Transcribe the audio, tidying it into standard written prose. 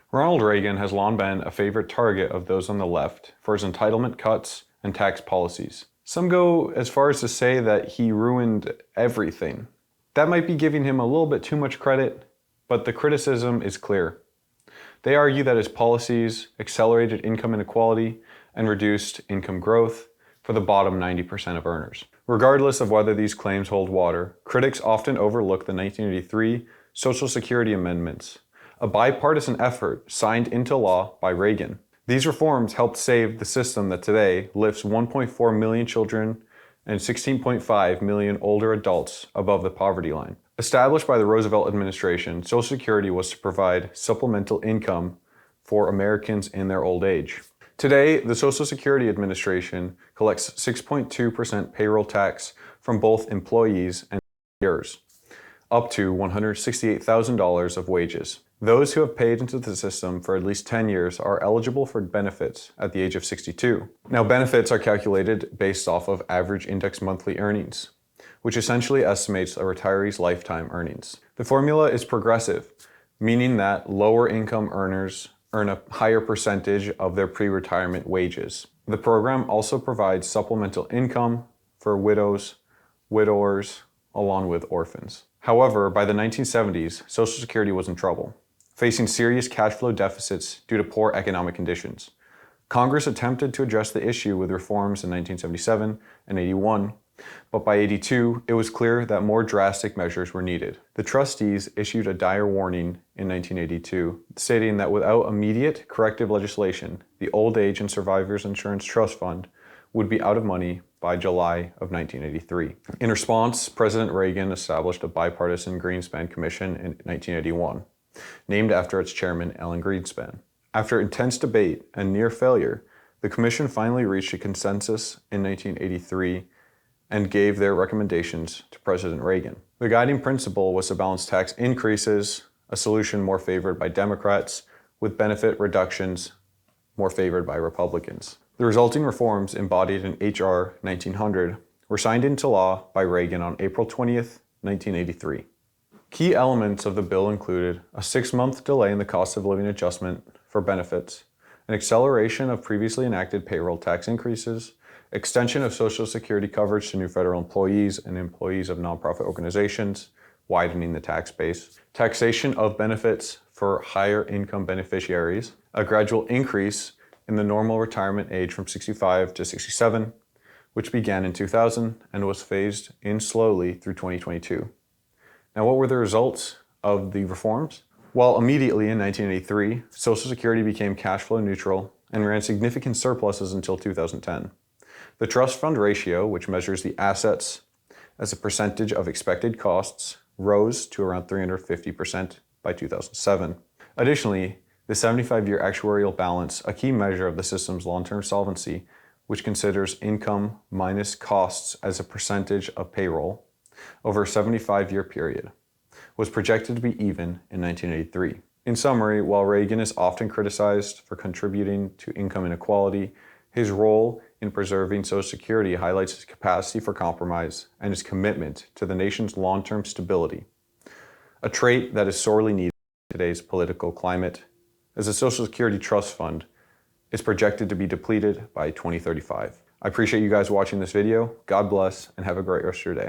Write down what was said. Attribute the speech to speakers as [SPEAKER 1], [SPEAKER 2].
[SPEAKER 1] Ronald Reagan has long been a favorite target of those on the left for his entitlement cuts and tax policies. Some go as far as to say that he ruined everything. That might be giving him a little bit too much credit, but the criticism is clear. They argue that his policies accelerated income inequality and reduced income growth for the bottom 90% of earners. Regardless of whether these claims hold water, critics often overlook the 1983 Social Security amendments, a bipartisan effort signed into law by Reagan. These reforms helped save the system that today lifts 1.4 million children and 16.5 million older adults above the poverty line. Established by the Roosevelt administration, Social Security was to provide supplemental income for Americans in their old age. Today, the Social Security Administration collects 6.2% payroll tax from both employees and employers, up to $168,000 of wages. Those who have paid into the system for at least 10 years are eligible for benefits at the age of 62. Now, benefits are calculated based off of average index monthly earnings, which essentially estimates a retiree's lifetime earnings. The formula is progressive, meaning that lower income earners earn a higher percentage of their pre-retirement wages. The program also provides supplemental income for widows, widowers, along with orphans. However, by the 1970s, Social Security was in trouble, facing serious cash flow deficits due to poor economic conditions. Congress attempted to address the issue with reforms in 1977 and 81, but by 82, it was clear that more drastic measures were needed. The trustees issued a dire warning in 1982, stating that without immediate corrective legislation, the Old Age and Survivors Insurance Trust Fund would be out of money by July of 1983. In response, President Reagan established a bipartisan Greenspan Commission in 1981, named after its chairman, Alan Greenspan. After intense debate and near failure, the commission finally reached a consensus in 1983 and gave their recommendations to President Reagan. The guiding principle was to balance tax increases, a solution more favored by Democrats, with benefit reductions more favored by Republicans. The resulting reforms embodied in H.R. 1900 were signed into law by Reagan on April 20th, 1983. Key elements of the bill included a 6-month delay in the cost of living adjustment for benefits, an acceleration of previously enacted payroll tax increases, extension of Social Security coverage to new federal employees and employees of nonprofit organizations, widening the tax base, taxation of benefits for higher income beneficiaries, a gradual increase in the normal retirement age from 65 to 67, which began in 2000 and was phased in slowly through 2022. Now, what were the results of the reforms? Well, immediately in 1983, Social Security became cash flow neutral and ran significant surpluses until 2010. The trust fund ratio, which measures the assets as a percentage of expected costs, rose to around 350% by 2007. Additionally, the 75-year actuarial balance, a key measure of the system's long-term solvency, which considers income minus costs as a percentage of payroll over a 75-year period, was projected to be even in 1983. In summary, while Reagan is often criticized for contributing to income inequality, his role in preserving Social Security highlights his capacity for compromise and his commitment to the nation's long-term stability, a trait that is sorely needed in today's political climate, as the Social Security Trust Fund is projected to be depleted by 2035. I appreciate you guys watching this video. God bless and have a great rest of your day.